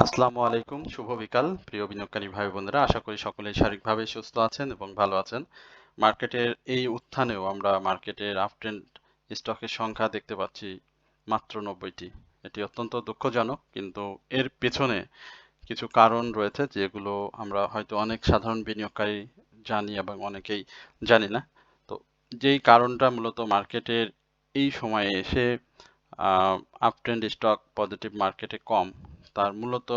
আসসালামু আলাইকুম, শুভ বিকাল প্রিয় বিনিয়োগকারী ভাই বোনেরা। আশা করি সকলেই শারীরিকভাবে সুস্থ আছেন এবং ভালো আছেন। মার্কেটের এই উত্থানেও আমরা মার্কেটের আপট্রেন্ড স্টকের সংখ্যা দেখতে পাচ্ছি মাত্র 90টি। এটি অত্যন্ত দুঃখজনক, কিন্তু এর পেছনে কিছু কারণ রয়েছে যেগুলো আমরা হয়তো অনেক সাধারণ বিনিয়োগকারী জানি এবং অনেকেই জানি না। তো যেই কারণটা মূলত মার্কেটের এই সময়ে এসে আপট্রেন্ড স্টক পজিটিভ মার্কেটে কম, তার মূলত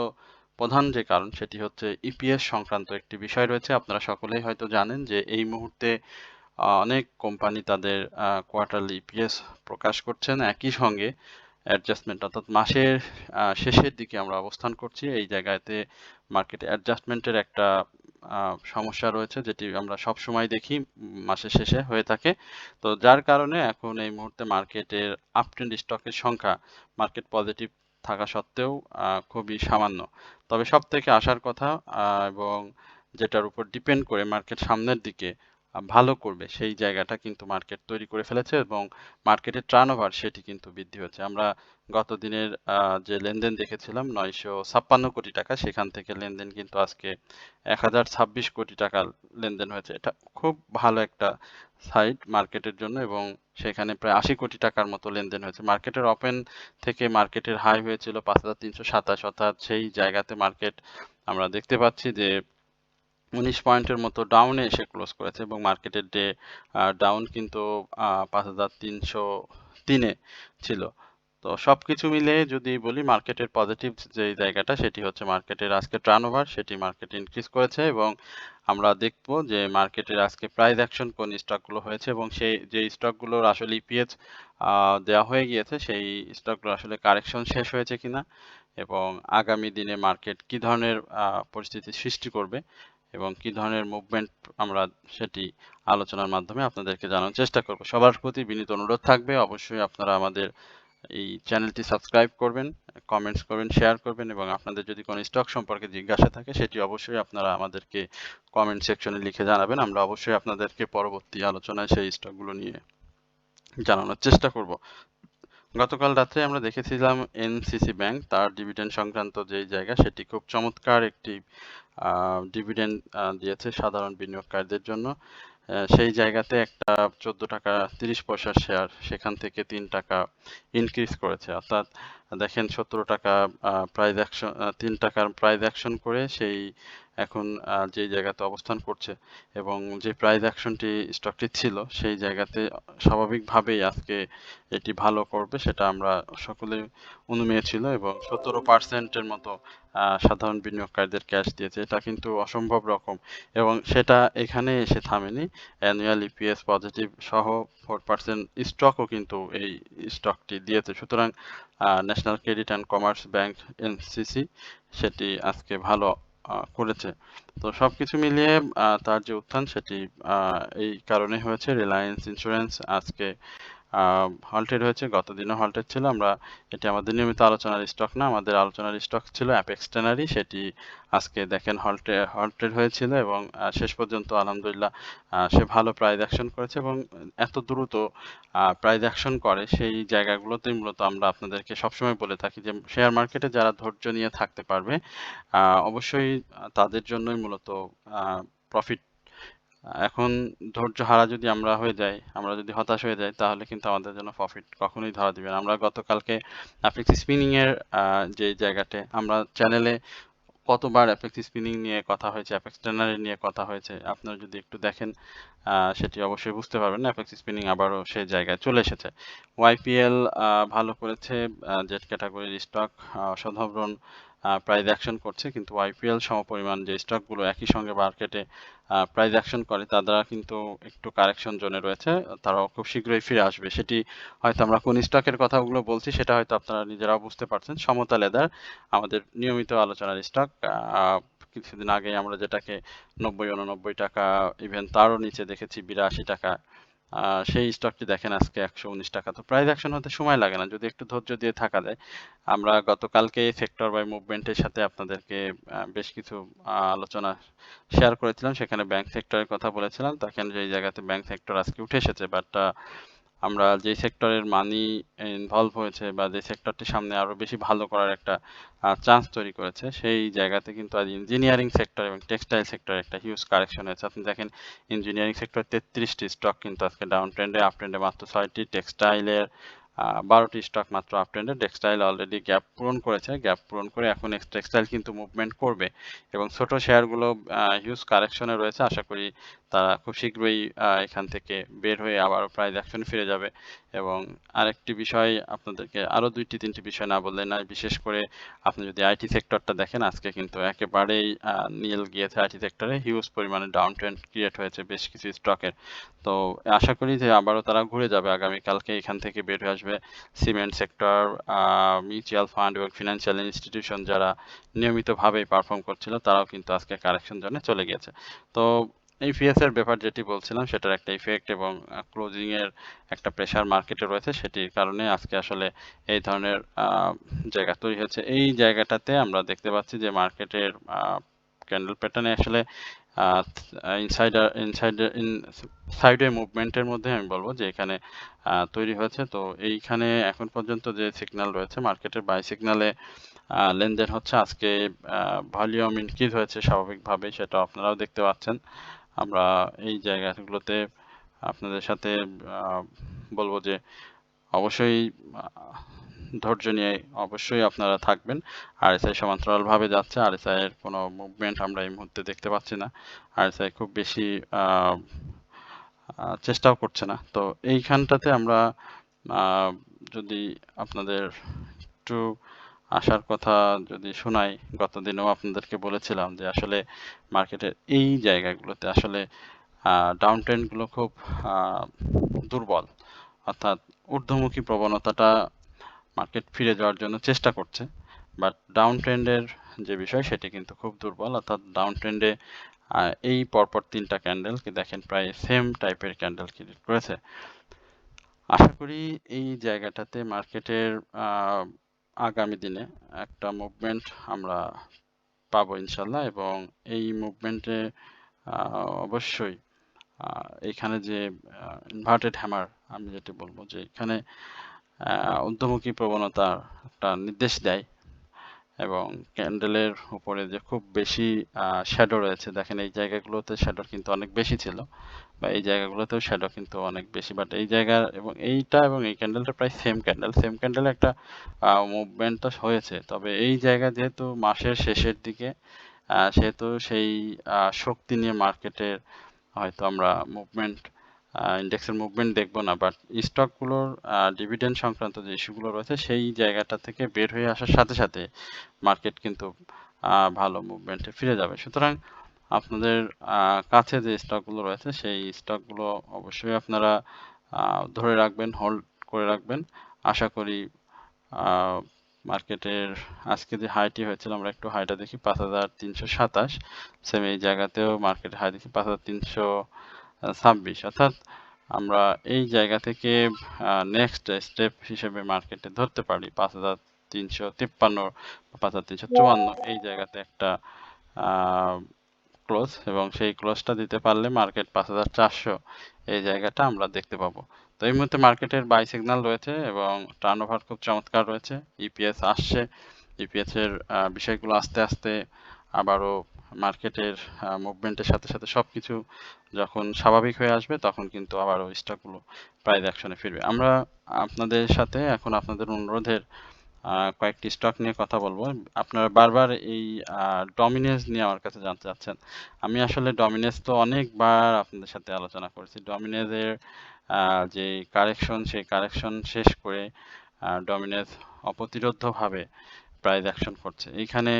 প্রধান যে কারণ সেটি হচ্ছে ইপিএস সংক্রান্ত একটি বিষয় রয়েছে। আপনারা সকলেই হয়তো জানেন যে এই মুহূর্তে অনেক কোম্পানি তাদের কোয়ার্টারলি ইপিএস প্রকাশ করছেন। একই সঙ্গে অ্যাডজাস্টমেন্ট অর্থাৎ মাসের শেষের দিকে আমরা অবস্থান করছি। এই জায়গাতে মার্কেটে অ্যাডজাস্টমেন্টের একটা সমস্যা রয়েছে, যেটি আমরা সব সময় দেখি মাসের শেষে হয়ে থাকে। তো যার কারণে এখন এই মুহূর্তে মার্কেটের আপট্রেন্ড স্টকের সংখ্যা মার্কেট পজিটিভ থাকা সত্ত্বেও খুবই সামান্য। তবে সব থেকে আসার কথা এবং যেটার উপর ডিপেন্ড করে মার্কেট সামনের দিকে ভালো করবে সেই জায়গাটা কিন্তু মার্কেট তৈরি করে ফেলেছে এবং মার্কেটের টার্নওভার সেটি কিন্তু বৃদ্ধি হচ্ছে। আমরা গত দিনের যে লেনদেন দেখেছিলাম 956 কোটি টাকা, সেখান থেকে লেনদেন কিন্তু আজকে 1026 কোটি টাকা লেনদেন হয়েছে। এটা খুব ভালো একটা সাইড মার্কেটের জন্য এবং সেখানে প্রায় 80 কোটি টাকার মতো লেনদেন হয়েছে। মার্কেটের ওপেন থেকে মার্কেটের হাই হয়েছিল 5327, অর্থাৎ সেই জায়গাতে মার্কেট আমরা দেখতে পাচ্ছি যে 19 পয়েন্টের মতো ডাউনে এসে ক্লোজ করেছে এবং মার্কেটের ডে ডাউন কিন্তু 5303-এ ছিল। তো সবকিছু মিলিয়ে যদি বলি মার্কেটের পজিটিভ যে জায়গাটা সেটি হচ্ছে মার্কেটের আজকে টার্নওভার সেটি মার্কেট ইনক্রিজ করেছে এবং আমরা দেখব যে মার্কেটের আজকে প্রাইস অ্যাকশন কোন স্টকগুলো হয়েছে এবং সেই যে স্টকগুলোর আসলে ইপিএস দেওয়া হয়ে গিয়েছে সেই স্টকগুলো আসলে কারেকশন শেষ হয়েছে কিনা এবং আগামী দিনে মার্কেট কি ধরনের পরিস্থিতি সৃষ্টি করবে এবং কি ধরনের মুভমেন্ট আমরা সেটি আলোচনার মাধ্যমে আপনাদেরকে জানানোর চেষ্টা করব। সবার প্রতি বিনীত অনুরোধ থাকবে, অবশ্যই আপনারা আমাদের এই চ্যানেলটি সাবস্ক্রাইব করবেন, কমেন্টস করবেন, শেয়ার করবেন এবং আপনাদের যদি কোনো স্টক সম্পর্কে জিজ্ঞাসা থাকে সেটি অবশ্যই আপনারা আমাদেরকে কমেন্ট সেকশনে লিখে জানাবেন। আমরা অবশ্যই আপনাদেরকে পরবর্তী আলোচনায় সেই স্টকগুলো নিয়ে জানানোর চেষ্টা করব। গতকাল রাত্রে আমরা দেখেছিলাম এনসিসি ব্যাংক তার ডিভিডেন্ড সংক্রান্ত যেই জায়গা সেটি খুব চমৎকার একটি ডিভিডেন্ড দিয়েছে সাধারণ বিনিয়োগকারীদের জন্য। সেই জায়গাতে একটা 14 টাকা 30 পয়সার শেয়ার সেখান থেকে 3 টাকা ইনক্রিজ করেছে, অর্থাৎ দেখেন 17 টাকা প্রাইস অ্যাকশন 3 টাকার প্রাইস অ্যাকশন করে সেই এখন যে জায়গাতে অবস্থান করছে এবং যে প্রাইস অ্যাকশনটি স্টকটি ছিল সেই জায়গাতে স্বাভাবিকভাবেই আজকে এটি ভালো করবে সেটা আমরা সকলে অনুমেয় ছিল এবং 17%-এর মতো সাধারণ বিনিয়োগকারীদের ক্যাশ দিয়েছে। এটা কিন্তু অসম্ভব রকম এবং সেটা এখানে এসে থামেনি। অ্যানুয়াল ইপিএস পজিটিভ সহ 4% স্টকও কিন্তু এই স্টকটি দিয়েছে। সুতরাং national credit and commerce bank NCC সেটি আজকে ভালো করেছে। তো সবকিছু মিলিয়ে তার যে উত্থান সেটি এই কারণে হয়েছে। রিলায়েন্স ইন্স্যুরেন্স আজকে হল্টেড হয়েছে, গতদিনও হল্টেড ছিল। এটি আমাদের নিয়মিত আলোচনার স্টক না, আমাদের আলোচনার স্টক ছিল অ্যাপেক্স ট্যানারি, সেটি আজকে দেখেন হল্টেড হয়েছিল এবং শেষ পর্যন্ত আলহামদুলিল্লাহ সে ভালো প্রাইস অ্যাকশন করেছে এবং এত দ্রুত প্রাইস অ্যাকশন করে সেই জায়গাগুলোতেই মূলত আমরা আপনাদেরকে সবসময় বলে থাকি যে শেয়ার মার্কেটে যারা ধৈর্য নিয়ে থাকতে পারবে অবশ্যই তাদের জন্যই মূলত প্রফিট। এখন ধৈর্য হারা যদি আমরা হয়ে যাই, আমরা যদি হতাশ হয়ে যাই তাহলে কিন্তু আমাদের জন্য প্রফিট কখনোই ধরা দিবে না। আমরা গতকালকে অ্যাপেক্স স্পিনিং এর যে জায়গাতে আমরা চ্যানেলে কতবার অ্যাপেক্স স্পিনিং নিয়ে কথা হয়েছে, অ্যাপেক্স ট্রেনারি নিয়ে কথা হয়েছে, আপনারা যদি একটু দেখেন সেটি অবশ্যই বুঝতে পারবেন। অ্যাপেক্স স্পিনিং আবারও সেই জায়গায় চলে এসেছে। ওয়াইপিএল ভালো করেছে, জেড ক্যাটাগরির স্টক অসাধারণ প্রাইস অ্যাকশন করছে, কিন্তু ওয়াইপিএল সমপরিমাণ যে স্টকগুলো একই সঙ্গে মার্কেটে প্রাইস অ্যাকশন করে তারা কিন্তু একটু কারেকশন জোনে রয়েছে, তারাও খুব শীঘ্রই ফিরে আসবে। সেটি হয়তো আমরা কোন স্টকের কথাগুলো বলছি সেটা হয়তো আপনারা নিজেরাও বুঝতে পারছেন। সমতা লেদার আমাদের নিয়মিত আলোচনার স্টক, কিছুদিন আগে আমরা যেটাকে 90-89 টাকা, ইভেন তারও নিচে দেখেছি 82 টাকা, সেই স্টকটি দেখেন আজকে 119 টাকা। তো প্রাইস অ্যাকশন হতে সময় লাগে না যদি একটু ধৈর্য দিয়ে থাকা যায়। আমরা গতকালকে সেক্টর বাই মুভমেন্টের সাথে আপনাদেরকে বেশ কিছু আলোচনা শেয়ার করেছিলাম, সেখানে ব্যাংক সেক্টরের কথা বলেছিলাম। দেখেন যে এই জায়গাতে ব্যাংক সেক্টর আজকে উঠে এসেছে, বাট আমরা যে সেক্টরের মানি ইনভলভ হয়েছে বা যে সেক্টরটি সামনে আরো বেশি ভালো করার একটা চান্স তৈরি করেছে, সেই জায়গাতে কিন্তু আজ ইঞ্জিনিয়ারিং সেক্টর এবং টেক্সটাইল সেক্টরে একটা হিউজ কারেকশন হয়েছে। আপনি দেখেন ইঞ্জিনিয়ারিং সেক্টর 33টি স্টক কিন্তু আজকে ডাউন ট্রেন্ডে, আপ ট্রেন্ডে মাত্র 6টি, টেক্সটাইলের 12টি স্টক মাত্র আপ ট্রেন্ডে। টেক্সটাইল অলরেডি গ্যাপ পূরণ করেছে, গ্যাপ পূরণ করে এখন টেক্সটাইল কিন্তু মুভমেন্ট করবে এবং ছোট শেয়ারগুলো হিউজ কারেকশনে রয়েছে। আশা করি তারা খুব শীঘ্রই এখান থেকে বের হয়ে আবার প্রাইস অ্যাকশনে ফিরে যাবে। এবং আরেকটি বিষয় আপনাদেরকে আরো 2-3টি বিষয় না বললে নয়, বিশেষ করে আপনি যদি আইটি সেক্টরটা দেখেন, আজকে কিন্তু একেবারেই নীল গিয়েছে আইটি সেক্টরে, হিউজ পরিমাণে ডাউন ট্রেন্ড ক্রিয়েট হয়েছে বেশ কিছু স্টকের। তো আশা করি যে আবারও তারা ঘুরে যাবে আগামীকালকে, এখান থেকে বের হয়ে আসবে সিমেন্ট সেক্টর, মিউচুয়াল ফান্ড এবং ফিনান্সিয়াল ইনস্টিটিউশন যারা নিয়মিতভাবেই পারফর্ম করছিল, তারাও কিন্তু আজকে কারেকশন জোনে চলে গিয়েছে। তো ইপিএস এর ব্যাপার যেটি বলছিলাম, সেটার একটা ইফেক্ট এবং ক্লোজিং এর একটা প্রেসার মার্কেটে রয়েছে, সেটির কারণে আজকে আসলে এই ধরনের জায়গা তৈরি হয়েছে। এই জায়গাটাতে আমরা দেখতে পাচ্ছি যে মার্কেটের ক্যান্ডেল প্যাটার্নে আসলে সাইডওয়ে মুভমেন্টের মধ্যে আমি বলবো যে এখানে তৈরি হয়েছে। তো এইখানে এখন পর্যন্ত যে সিগন্যাল রয়েছে মার্কেটের বাই সিগন্যালে লেনদেন হচ্ছে। আজকে ভলিউম ইনক্রিজ হয়েছে স্বাভাবিকভাবে, সেটা আপনারাও দেখতে পাচ্ছেন। আমরা এই জায়গাগুলোতে আপনাদের সাথে বলবো যে অবশ্যই ধৈর্য নিয়ে অবশ্যই আপনারা থাকবেন। আরএসআই সমান্তরালভাবে যাচ্ছে, আরএসআই এর কোনো মুভমেন্ট আমরা এই মুহূর্তে দেখতে পাচ্ছি না। আরএসআই খুব বেশি চেষ্টাও করছে না। তো এইখানটাতে আমরা যদি আপনাদের একটু আসার কথা যদি শোনাই, গত দিনেও আপনাদেরকে বলেছিলাম যে আসলে মার্কেটের এই জায়গাগুলোতে আসলে ডাউন ট্রেন্ডগুলো খুব দুর্বল, অর্থাৎ ঊর্ধ্বমুখী প্রবণতাটা মার্কেট ফিরে যাওয়ার জন্য চেষ্টা করছে, বাট ডাউন ট্রেন্ডের যে বিষয় সেটি কিন্তু খুব দুর্বল। অর্থাৎ ডাউন ট্রেন্ডে এই পরপর 3টা ক্যান্ডেল কি দেখেন প্রায় সেম টাইপের ক্যান্ডেল ক্রিয়েট করেছে। আশা করি এই জায়গাটাতে মার্কেটের আগামী দিনে একটা মুভমেন্ট আমরা পাবো ইনশাল্লাহ, এবং এই মুভমেন্টে অবশ্যই এখানে যে ইনভার্টেড হ্যামার, আমি যেটি বলবো যে এখানে ঊর্ধ্বমুখী প্রবণতার একটা নির্দেশ দেয় এবং ক্যান্ডেলের উপরে যে খুব বেশি শ্যাডো রয়েছে, দেখেন এই জায়গাগুলোতে শ্যাডো কিন্তু অনেক বেশি ছিল, বা এই জায়গাগুলোতেও শ্যাডো কিন্তু অনেক বেশি, বাট এই জায়গা এবং এইটা এবং এই ক্যান্ডেলটা প্রায় সেম ক্যান্ডেল একটা মুভমেন্ট তো হয়েছে। তবে এই জায়গা যেহেতু মাসের শেষের দিকে, সেহেতু সেই শক্তি নিয়ে মার্কেটের হয়তো আমরা মুভমেন্ট, ইন্ডেক্সের মুভমেন্ট দেখবো না, বাট স্টকগুলোর ডিভিডেন্ড সংক্রান্ত যে ইস্যুগুলো রয়েছে সেই জায়গাটা থেকে বের হয়ে আসার সাথে সাথে মার্কেট কিন্তু ভালো মুভমেন্টে ফিরে যাবে। সুতরাং আপনাদের কাছে যে স্টকগুলো রয়েছে সেই স্টকগুলো অবশ্যই আপনারা ধরে রাখবেন, হোল্ড করে রাখবেন। আশা করি মার্কেটের আজকে যে হাইটি হয়েছিল, আমরা একটু হাইটা দেখি 5327, সেম এই জায়গাতেও মার্কেট হাই দেখি 5326, অর্থাৎ আমরা এই জায়গা থেকে নেক্সট স্টেপ হিসেবে মার্কেটে ধরতে পারি 5353 বা 5354, এই জায়গাতে একটা ক্লোজ, এবং সেই ক্লোজটা দিতে পারলে মার্কেট 5400 এই জায়গাটা আমরা দেখতে পাবো। তো এই মুহূর্তে মার্কেটের বাই সিগন্যাল রয়েছে এবং টার্নওভার খুব চমৎকার রয়েছে, ইপিএস আসছে, ইপিএস এর বিষয়গুলো আস্তে আস্তে আবারও মার্কেটের মুভমেন্টের সাথে সাথে সবকিছু যখন স্বাভাবিক হয়ে আসবে, তখন কিন্তু আবারও স্টকগুলো প্রাইস অ্যাকশনে ফিরবে। আমরা আপনাদের সাথে এখন আপনাদের অনুরোধের কয়েকটি স্টক নিয়ে কথা বলবো। আপনারা বারবার এই ডমিনেন্স নিয়ে আমার কাছে জানতে চাচ্ছেন। আমি আসলে ডমিনেন্স তো অনেকবার আপনাদের সাথে আলোচনা করেছি। ডমিনেন্সের যে কারেকশন, সেই কারেকশন শেষ করে ডমিনেন্স অপ্রতিরোধ্যভাবে প্রাইস অ্যাকশন করছে। এইখানে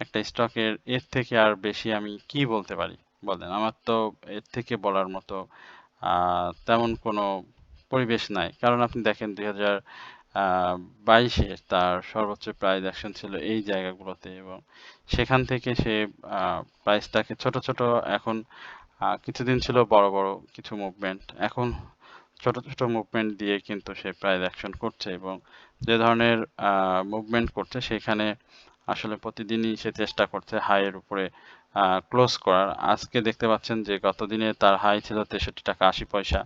একটা স্টকের এর থেকে আর বেশি আমি কি বলতে পারি বলেন? আমার তো এর থেকে বলার মতো তেমন কোনো পরিবেশ নাই। কারণ আপনি দেখেন 2022-এ তার সর্বোচ্চ প্রাইস অ্যাকশন ছিল এই জায়গাগুলোতে, এবং সেখান থেকে সে প্রাইসটাকে ছোট ছোট, এখন কিছুদিন ছিল বড় বড় কিছু মুভমেন্ট, এখন ছোট ছোট মুভমেন্ট দিয়ে কিন্তু সে প্রাইস অ্যাকশন করছে, এবং যে ধরনের মুভমেন্ট করছে সেখানে আসলে প্রতিদিনই সে চেষ্টা করছে হাইয়ের উপরে ক্লোজ করার। আজকে দেখতে পাচ্ছেন যে গত দিনে তার হাই ছিল 63 টাকা 80 পয়সা।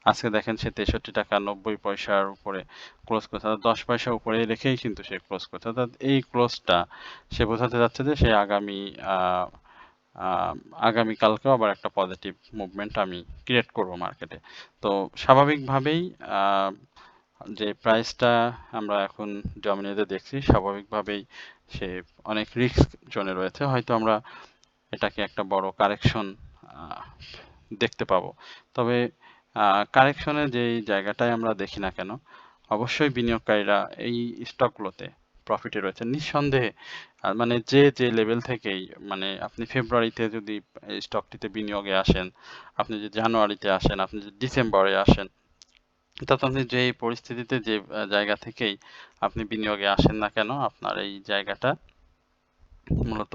আজকে দেখেন সে 63 টাকা 90 পয়সার উপরে ক্লোজ করছে, 10 পয়সা উপরে রেখেই কিন্তু সে ক্লোজ করছে। অর্থাৎ এই ক্লোজটা সে বোঝাতে যাচ্ছে যে সে আহ, আগামীকালকেও আবার একটা পজিটিভ মুভমেন্ট আমি ক্রিয়েট করব মার্কেটে। তো স্বাভাবিকভাবেই আহ, যে প্রাইসটা আমরা এখন ডমিনেটে দেখছি, স্বাভাবিকভাবেই সে অনেক রিস্ক জোনে রয়েছে। হয়তো আমরা এটাকে একটা বড় কারেকশন দেখতে পাবো। তবে কারেকশনের যেই জায়গাটায় আমরা দেখি না কেন, অবশ্যই বিনিয়োগকারীরা এই স্টকগুলোতে প্রফিটে রয়েছে নিঃসন্দেহে। মানে যে যে লেভেল থেকেই, মানে আপনি ফেব্রুয়ারিতে যদি এই স্টকটিতে বিনিয়োগে আসেন, আপনি যদি জানুয়ারিতে আসেন, আপনি যদি ডিসেম্বরে আসেন, অর্থাৎ আপনি যে পরিস্থিতিতে যে জায়গা থেকেই আপনি বিনিয়োগে আসেন না কেন, আপনার এই জায়গাটা মূলত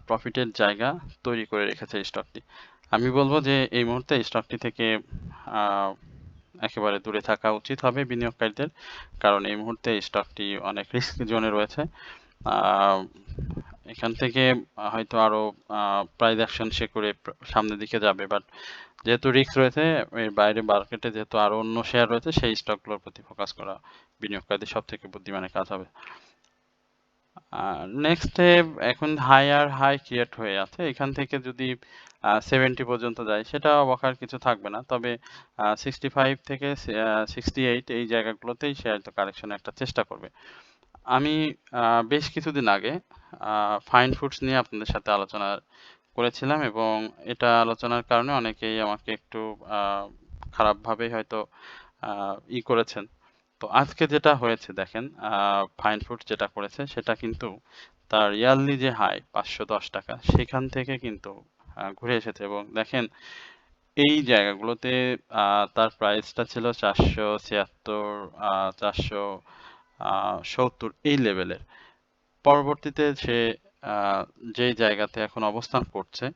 প্রফিটের জায়গা তৈরি করে রেখেছে স্টকটি। আমি বলবো যে এই মুহূর্তে স্টকটি থেকে আহ, একেবারে দূরে থাকা উচিত হবে বিনিয়োগকারীদের, কারণ এই মুহূর্তে স্টকটি অনেক রিস্ক জোনে রয়েছে। আহ, এখান থেকে হয়তো আরো প্রাইস অ্যাকশন সে করে সামনের দিকে যাবে, বাট যেহেতু রিস্ক রয়েছে, এর বাইরে মার্কেটে যেহেতু আরো অন্য শেয়ার রয়েছে, সেই স্টকগুলোর প্রতি ফোকাস করা বিনিয়োগকারীদের সব থেকে বুদ্ধিমানের কাজ হবে। নেক্সটে এখন হায়ার হাই ক্রিয়েট হয়ে আছে, এখান থেকে যদি 70 পর্যন্ত যায় সেটা অবাক কিছু থাকবে না। তবে 65 থেকে 68 এই জায়গাগুলোতেই সে হয়তো কারেকশনের একটা চেষ্টা করবে। আমি বেশ কিছুদিন আগে ফাইন ফুডস নিয়ে আপনাদের সাথে আলোচনা করেছিলাম, এবং এটা আলোচনার কারণে অনেকেই আমাকে একটু খারাপভাবে হয়তো করেছেন। তো আজকে যেটা হয়েছে দেখেন, ফাইন ফুড যেটা করেছে সেটা কিন্তু তার ইয়ারলি যে হাই 510 টাকা, সেখান থেকে কিন্তু ঘুরে এসেছে। এবং দেখেন এই জায়গাগুলোতে তার প্রাইসটা ছিল 476, 470 এই লেভেলের। পরবর্তীতে সে যেই জায়গাতে এখন অবস্থান করছে,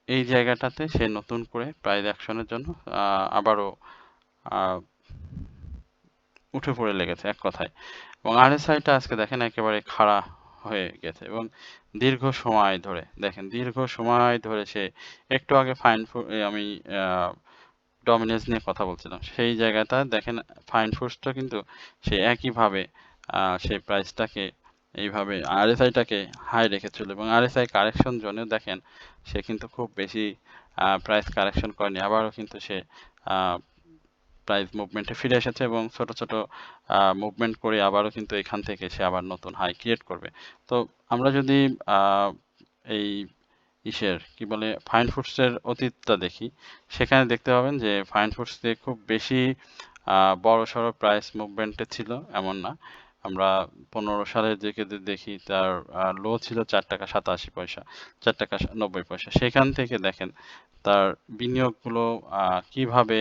এই জায়গাটাতে সে নতুন করে প্রাইস অ্যাকশনের জন্য আবারও আহ, উঠে পড়ে লেগেছে এক কথায়। এবং আরএসআইটা আজকে দেখেন একেবারে খাড়া হয়ে গেছে, এবং দীর্ঘ সময় ধরে দেখেন, দীর্ঘ সময় ধরে সে একটু আগে আমি ডমিনেন্স নিয়ে কথা বলছিলাম, সেই জায়গাটা দেখেন ফাইন ফুডসটা কিন্তু সে একইভাবে সেই প্রাইসটাকে এইভাবে আরএসআইটাকে হাই রেখেছিল, এবং আরএসআই কারেকশন জোনেও দেখেন সে কিন্তু খুব বেশি প্রাইস কারেকশন করেনি, আবারও কিন্তু সে প্রাইস মুভমেন্টে ফিরে এসেছে, এবং ছোট ছোট মুভমেন্ট করে আবারও কিন্তু এখান থেকে সে আবার নতুন হাই ক্রিয়েট করবে। তো আমরা যদি এই কি বলে ফাইন ফুডসের অতীতটা দেখি, সেখানে দেখতে পাবেন যে ফাইন ফুডসে খুব বেশি বড় সড়ো প্রাইস মুভমেন্টে ছিল এমন না। আমরা 15 সালের দিকে যদি দেখি, তার লো ছিল 4 টাকা 87 পয়সা, 4 টাকা 90 পয়সা। সেখান থেকে দেখেন তার বিনিয়োগগুলো কিভাবে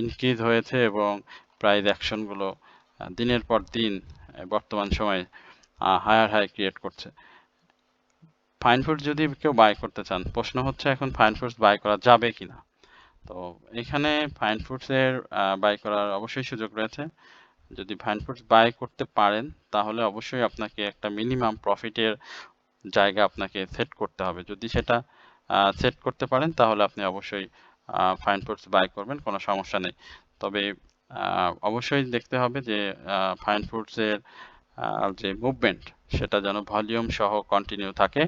ইনক্রিজ হয়েছে, এবং প্রাইস অ্যাকশনগুলো দিনের পর দিন বর্তমান সময়ে হায়ার হাই ক্রিয়েট করছে। ফাইন ফুড যদি কেউ বাই করতে চান, প্রশ্ন হচ্ছে এখন ফাইন ফুডস বাই করা যাবে কিনা। তো এখানে ফাইন ফুডস এর বাই করার অবশ্যই সুযোগ রয়েছে। যদি ফাইন ফুডস বাই করতে পারেন, তাহলে অবশ্যই আপনাকে একটা মিনিমাম প্রফিটের জায়গা আপনাকে সেট করতে হবে। যদি সেটা সেট করতে পারেন, তাহলে আপনি অবশ্যই ফাইন ফুডস বাই করবেন, কোনো সমস্যা নেই। তবে অবশ্যই দেখতে হবে যে ফাইন ফুডস এর যে মুভমেন্ট, সেটা যেন ভলিউম সহ কন্টিনিউ থাকে।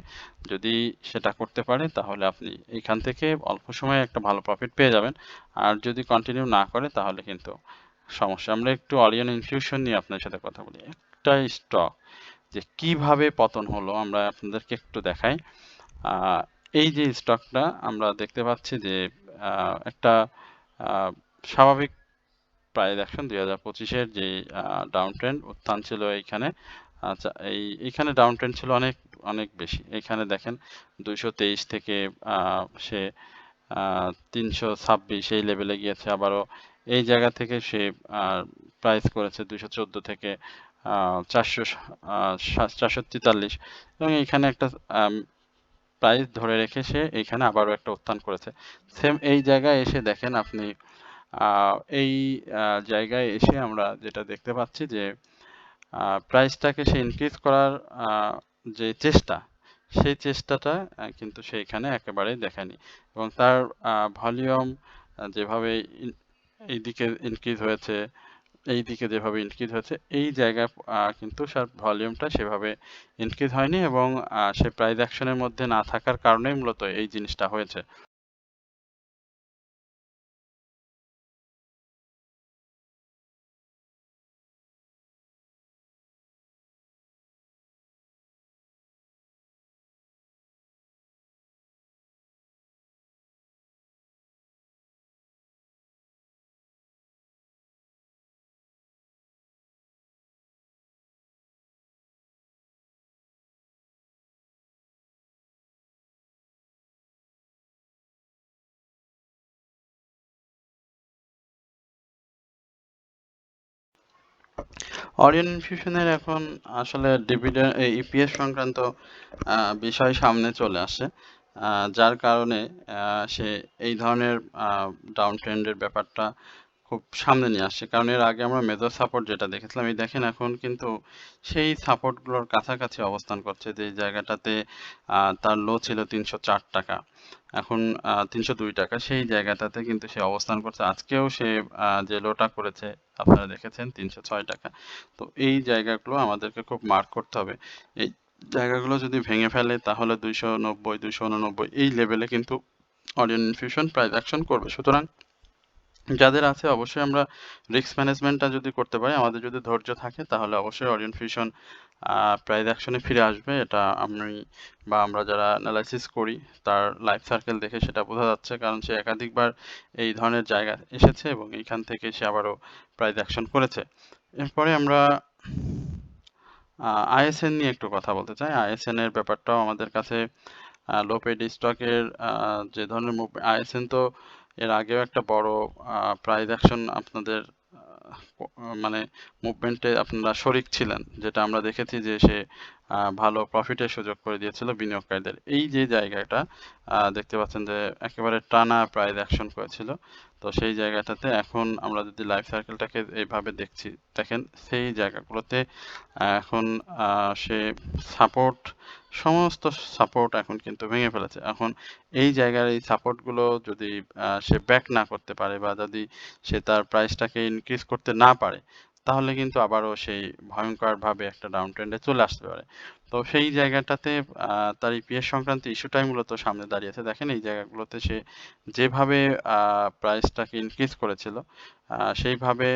যদি সেটা করতে পারে, তাহলে আপনি এখান থেকে অল্প সময়ে একটা ভালো প্রফিট পেয়ে যাবেন। আর যদি কন্টিনিউ না করে, তাহলে কিন্তু সমস্যা। আমরা একটু অরিয়ন ইনফিউশন নিয়ে আপনার সাথে কথা বলি। একটা স্টক যে কিভাবে পতন হলো, আমরা আপনাদেরকে একটু দেখাই। আহ, এই যে স্টকটা আমরা দেখতে পাচ্ছি যে একটা স্বাভাবিক প্রাইস অ্যাকশন 2025-এর যে ডাউন ট্রেন্ড উত্থান ছিল এইখানে। আচ্ছা, এইখানে ডাউন ট্রেন্ড ছিল অনেক অনেক বেশি। এখানে দেখেন 223 থেকে সে 326 এই লেভেলে গিয়েছে। আবারও এই জায়গা থেকে সে প্রাইস করেছে 214 থেকে 443, এবং এখানে একটা প্রাইস ধরে রেখে সে এইখানে আবারও একটা উত্থান করেছে। সেম এই জায়গায় এসে দেখেন আপনি এই জায়গায় এসে আমরা যেটা দেখতে পাচ্ছি যে প্রাইসটাকে সে ইনক্রিজ করার যে চেষ্টা, সেই চেষ্টাটা কিন্তু সে এখানে একেবারেই দেখায়নি এবং তার ভলিউম যেভাবে এইদিকে ইনক্রিজ হয়েছে, এই দিকে যেভাবে ইনক্রিজ হয়েছে, এই জায়গায় কিন্তু তার ভলিউমটা সেভাবে ইনক্রিজ হয়নি এবং সে প্রাইস অ্যাকশনের মধ্যে না থাকার কারণেই মূলত এই জিনিসটা হয়েছে। অরিয়ন ইনফিউশনের এখন আসলে ডিভিডেন্ড ইপিএস সংক্রান্ত বিষয় সামনে চলে আসে, যার কারণে সে এই ধরনের ডাউন ট্রেন্ডের ব্যাপারটা খুব সামনে নিয়ে আসছে। কারণ এর আগে আমরা মেজর সাপোর্ট যেটা দেখেছিলাম, এই দেখেন এখন কিন্তু সেই সাপোর্টগুলোর কাছাকাছি অবস্থান করছে, যে জায়গাটাতে তার লো ছিল 304 টাকা, এখন 302 টাকা, সেই জায়গাটাতে কিন্তু সে অবস্থান করছে। আজকেও সে যে লোটা করেছে আপনারা দেখেছেন 306 টাকা। তো এই জায়গাগুলো আমাদেরকে খুব মার্ক করতে হবে। এই জায়গাগুলো যদি ভেঙে ফেলে তাহলে 290, 289 এই লেভেলে কিন্তু অরিয়ন ইনফিউশন প্রাইস অ্যাকশন করবে। সুতরাং যাদের আছে অবশ্যই আমরা রিস্ক ম্যানেজমেন্টটা যদি করতে পারি, আমাদের যদি ধৈর্য থাকে, তাহলে অবশ্যই অরিয়ন ফিউশন প্রাইস অ্যাকশনে ফিরে আসবে। এটা আমরা যারা অ্যানালাইসিস করি তার লাইফ সার্কেল দেখে সেটা বোঝা যাচ্ছে, কারণ সে একাধিকবার এই ধরনের জায়গা এসেছে এবং এইখান থেকে সে আবারও প্রাইস অ্যাকশন করেছে। এরপরে আমরা আইএসএন নিয়ে একটু কথা বলতে চাই। আইএসএন এর ব্যাপারটাও আমাদের কাছে লো পেইড স্টকের যে ধরনের আইএসএন তো এর আগেও একটা বড় প্রাইস অ্যাকশন আপনাদের মানে মুভমেন্টে আপনারা শরিক ছিলেন, যেটা আমরা দেখেছি যে সে ভালো প্রফিটের সুযোগ করে দিয়েছিল বিনিয়োগকারীদের। এই যে জায়গাটা দেখতে পাচ্ছেন যে একেবারে টানা প্রাইস অ্যাকশন করেছিল, তো সেই জায়গাটাতে এখন আমরা যদি লাইফ সার্কেলটাকে এইভাবে দেখেন, সেই জায়গাগুলোতে এখন সে সাপোর্ট, সমস্ত সাপোর্ট এখন কিন্তু ভেঙে ফেলেছে। এখন এই জায়গার এই সাপোর্টগুলো যদি সে ব্যাক না করতে পারে বা যদি সে তার প্রাইসটাকে ইনক্রিজ করতে না পারে, তাহলে কিন্তু আবারও সেই ভয়ঙ্করভাবে একটা ডাউন ট্রেন্ডে চলে আসতে পারে। তো সেই জায়গাটাতে তার ইপিএস সংক্রান্ত ইস্যুটাই মূলত সামনে দাঁড়িয়েছে। দেখেন এই জায়গাগুলোতে সে যেভাবে প্রাইসটাকে ইনক্রিজ করেছিল, সেইভাবে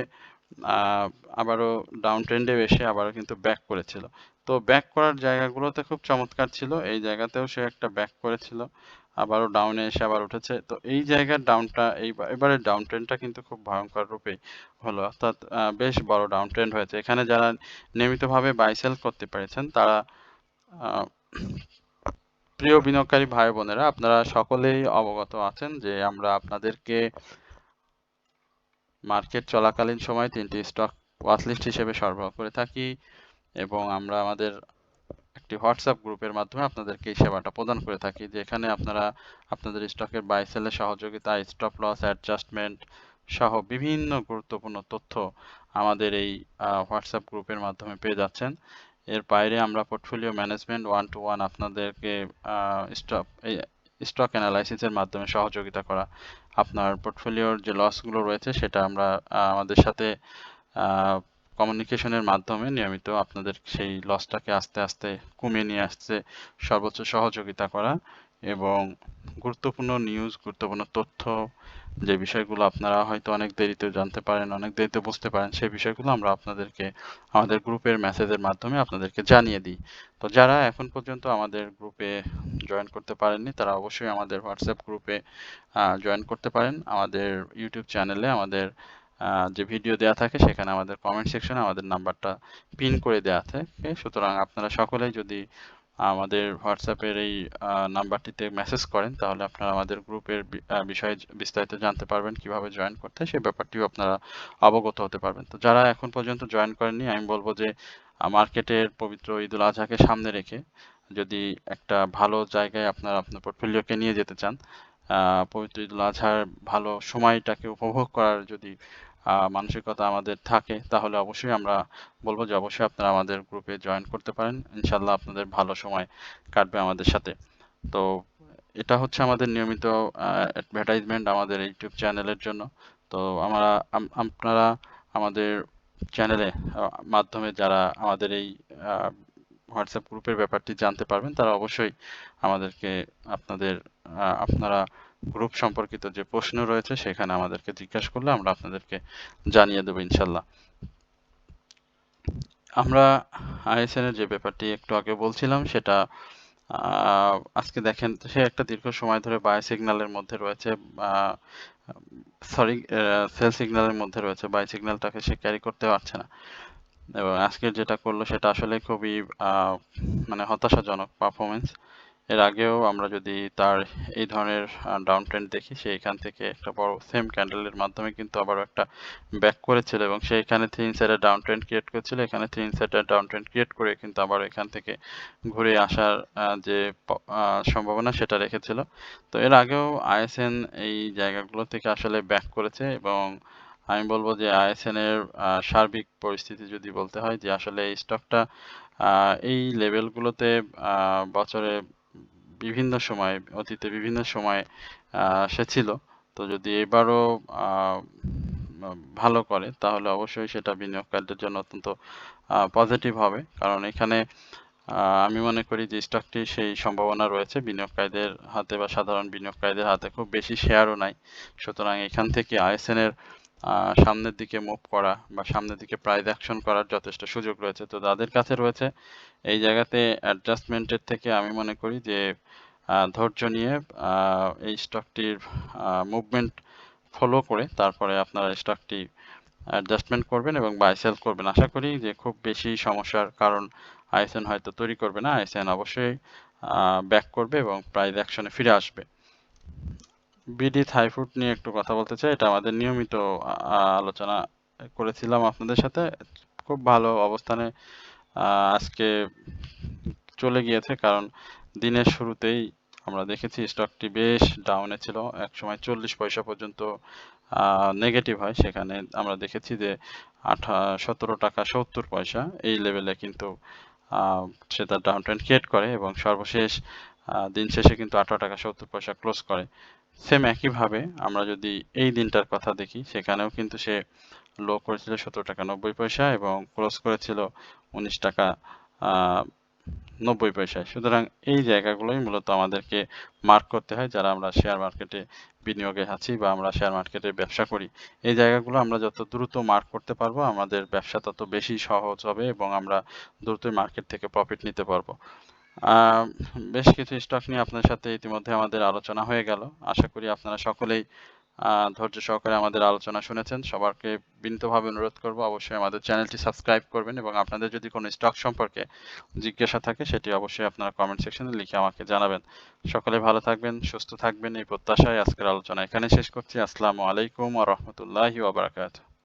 আহ, আবারও ডাউন ট্রেন্ডে এসে আবারও কিন্তু ব্যাক করেছিল। তো ব্যাক করার জায়গাগুলোতে খুব চমৎকার ছিল, এই জায়গাতেও সে একটা ব্যাক করেছিল, আবারও ডাউনে এসে আবার উঠেছে। তো এই জায়গার ডাউনটা এবারে ডাউন ট্রেন্ডটা কিন্তু খুব ভয়ঙ্কর রূপে হলো, অর্থাৎ বেশ বড় ডাউন ট্রেন্ড হয়েছে। এখানে যারা নিয়মিতভাবে বাই সেল করতে পেরেছেন তারা, আহ, প্রিয় বিনিয়োগকারী ভাই বোনেরা, আপনারা সকলেই অবগত আছেন যে আমরা আপনাদেরকে মার্কেট চলাকালীন সময় 3টি স্টক ওয়াচলিস্ট হিসেবে সরবরাহ করে থাকি এবং আমরা আমাদের একটি হোয়াটসঅ্যাপ গ্রুপের মাধ্যমে আপনাদেরকে এই সেবাটা প্রদান করে থাকি, যেখানে আপনারা আপনাদের স্টকের বাই সেলের সহযোগিতা, স্টপ লস অ্যাডজাস্টমেন্ট সহ বিভিন্ন গুরুত্বপূর্ণ তথ্য আমাদের এই হোয়াটসঅ্যাপ গ্রুপের মাধ্যমে পেয়ে যাচ্ছেন। এর বাইরে আমরা portfolio management one to one আপনাদেরকে স্টক অ্যানালাইসিসের মাধ্যমে সহযোগিতা করা, আপনার পোর্টফোলিওর যে লসগুলো রয়েছে সেটা আমরা আমাদের সাথে কমিউনিকেশনের মাধ্যমে নিয়মিত আপনাদের সেই লসটাকে আস্তে আস্তে কমিয়ে নিয়ে আসতে সর্বোচ্চ সহযোগিতা করা, এবং গুরুত্বপূর্ণ নিউজ, গুরুত্বপূর্ণ তথ্য, যে বিষয়গুলো আপনারা হয়তো অনেক দেরিতে জানতে পারেন, অনেক দেরিতে বুঝতে পারেন, সেই বিষয়গুলো আমরা আপনাদেরকে আমাদের গ্রুপের মেসেজের মাধ্যমে আপনাদেরকে জানিয়ে দিই। তো যারা এখন পর্যন্ত আমাদের গ্রুপে জয়েন করতে পারেননি, তারা অবশ্যই আমাদের হোয়াটসঅ্যাপ গ্রুপে জয়েন করতে পারেন। আমাদের ইউটিউব চ্যানেলে আমাদের যে ভিডিও দেওয়া থাকে সেখানে আমাদের কমেন্ট সেকশনে আমাদের নাম্বারটা পিন করে দেওয়া থাকে। সুতরাং আপনারা সকলেই যদি আমাদের হোয়াটসঅ্যাপের এই নাম্বারটিতে মেসেজ করেন, তাহলে আপনারা আমাদের গ্রুপের বিষয়ে বিস্তারিত জানতে পারবেন, কিভাবে জয়েন করতে হয় সেই ব্যাপারটিও আপনারা অবগত হতে পারবেন। তো যারা এখন পর্যন্ত জয়েন করেননি, আমি বলবো যে মার্কেটের পবিত্র ঈদুল আজহাকে সামনে রেখে যদি একটা ভালো জায়গায় আপনারা আপনার পোর্টফোলিওকে নিয়ে যেতে চান, পবিত্র ঈদুল আজহার ভালো সময়টাকে উপভোগ করার যদি মানসিকতা আমাদের থাকে, তাহলে অবশ্যই আমরা বলবো যে অবশ্যই আপনারা আমাদের গ্রুপে জয়েন করতে পারেন। ইনশাল্লাহ আপনাদের ভালো সময় কাটবে আমাদের সাথে। তো এটা হচ্ছে আমাদের নিয়মিত অ্যাডভার্টাইজমেন্ট আমাদের ইউটিউব চ্যানেলের জন্য। তো আপনারা আমাদের চ্যানেলে মাধ্যমে যারা আমাদের এই হোয়াটসঅ্যাপ গ্রুপের ব্যাপারটি জানতে পারবেন, তারা অবশ্যই আমাদেরকে আপনারা গ্রুপ সম্পর্কিত যে প্রশ্ন রয়েছে সেখানে আমাদেরকে জিজ্ঞাসা করলে আমরা আপনাদেরকে জানিয়ে দেবো ইনশাল্লাহ। আমরা আইএসএন এর যে ব্যাপারটি একটু আগে বলছিলাম, সেটা আজকে দেখেন সে একটা দীর্ঘ সময় ধরে বাই সিগন্যালের মধ্যে রয়েছে, সেল সিগন্যালের মধ্যে রয়েছে, বাই সিগন্যালটাকে সে ক্যারি করতে পারছে না, এবং আজকে যেটা করলো সেটা আসলে খুবই মানে হতাশাজনক পারফরমেন্স। এর আগেও আমরা যদি তার এই ধরনের ডাউন ট্রেন্ড দেখি, সে এখান থেকে একটা বড় সেম ক্যান্ডেলের মাধ্যমে কিন্তু আবারও একটা ব্যাক করেছিল, এবং সে এখানে 3 ইনসাইডের ডাউন ট্রেন্ড ক্রিয়েট করেছিল, এখানে 3 ইনসাইডের ডাউন ট্রেন্ড ক্রিয়েট করে কিন্তু আবার এখান থেকে ঘুরে আসার যে সম্ভাবনা সেটা রেখেছিল। তো এর আগেও আইএসএন এই জায়গাগুলো থেকে আসলে ব্যাক করেছে, এবং আমি বলবো যে আইএসএন এর সার্বিক পরিস্থিতি যদি বলতে হয়, যে আসলে এই স্টকটা এই লেভেলগুলোতে বছরে বিভিন্ন সময়, অতীতে বিভিন্ন সময় সে ছিল। তো যদি এবারও ভালো করে তাহলে অবশ্যই সেটা বিনিয়োগকারীদের জন্য অত্যন্ত পজিটিভ হবে, কারণ এখানে আমি মনে করি যে স্টকটি সেই সম্ভাবনা রয়েছে বিনিয়োগকারীদের হাতে বা সাধারণ বিনিয়োগকারীদের হাতে খুব বেশি শেয়ারও নাই। সুতরাং এখান থেকে আইএসএন এর সামনের দিকে মুভ করা বা সামনের দিকে প্রাইস অ্যাকশন করার যথেষ্ট সুযোগ রয়েছে। তো যাদের কাছে রয়েছে এই জায়গাতে অ্যাডজাস্টমেন্টের থেকে আমি মনে করি যে ধৈর্য নিয়ে এই স্টকটির মুভমেন্ট ফলো করে তারপরে আপনারা স্টকটি অ্যাডজাস্টমেন্ট করবেন এবং বাই সেল করবেন। আশা করি যে খুব বেশি সমস্যার কারণ আইএসএন হয়তো তৈরি করবে না, আইএসএন অবশ্যই ব্যাক করবে এবং প্রাইস অ্যাকশনে ফিরে আসবে। বিডি থাইফুড নিয়ে একটু কথা বলতে চাই। এটা আমাদের নিয়মিত আলোচনা করেছিলাম আপনাদের সাথে। খুব ভালো অবস্থানে আজকে চলে গিয়েছে, কারণ দিনের শুরুতেই আমরা দেখেছি স্টকটি বেশ ডাউনে ছিল, একসময় 40 পয়সা পর্যন্ত নেগেটিভ হয়, সেখানে আমরা দেখেছি যে 17 টাকা 70 পয়সা এই লেভেলে কিন্তু সে তার ডাউন ট্রেন্ড ক্রিয়েট করে, এবং সর্বশেষ দিন শেষে কিন্তু 18 টাকা 70 পয়সা ক্লোজ করে। সেম একইভাবে আমরা যদি এই দিনটার কথা দেখি, সেখানেও কিন্তু সে লো করেছিল 17 টাকা 90 পয়সা এবং ক্লোজ করেছিল 19 টাকা 90 পয়সায়। সুতরাং এই জায়গাগুলোই মূলত আমাদেরকে মার্ক করতে হয় যারা আমরা শেয়ার মার্কেটে বিনিয়োগে আছি বা আমরা শেয়ার মার্কেটে ব্যবসা করি। এই জায়গাগুলো আমরা যত দ্রুত মার্ক করতে পারবো আমাদের ব্যবসা তত বেশি সহজ হবে এবং আমরা দ্রুতই মার্কেট থেকে প্রফিট নিতে পারবো। বেশ কিছু স্টক নিয়ে আপনার সাথে ইতিমধ্যে আমাদের আলোচনা হয়ে গেল। আশা করি আপনারা সকলেই ধৈর্য সহকারে আমাদের আলোচনা শুনেছেন। সবাইকে বিনীতভাবে অনুরোধ করব অবশ্যই আমাদের চ্যানেলটি সাবস্ক্রাইব করবেন, এবং আপনাদের যদি কোনো স্টক সম্পর্কে জিজ্ঞাসা থাকে সেটি অবশ্যই আপনারা কমেন্ট সেকশনে লিখে আমাকে জানাবেন। সকলে ভালো থাকবেন, সুস্থ থাকবেন এই প্রত্যাশায় আজকের আলোচনা এখানে শেষ করছি। আসসালামু আলাইকুম ওয়া রাহমাতুল্লাহি ওয়া বারাকাতুহু।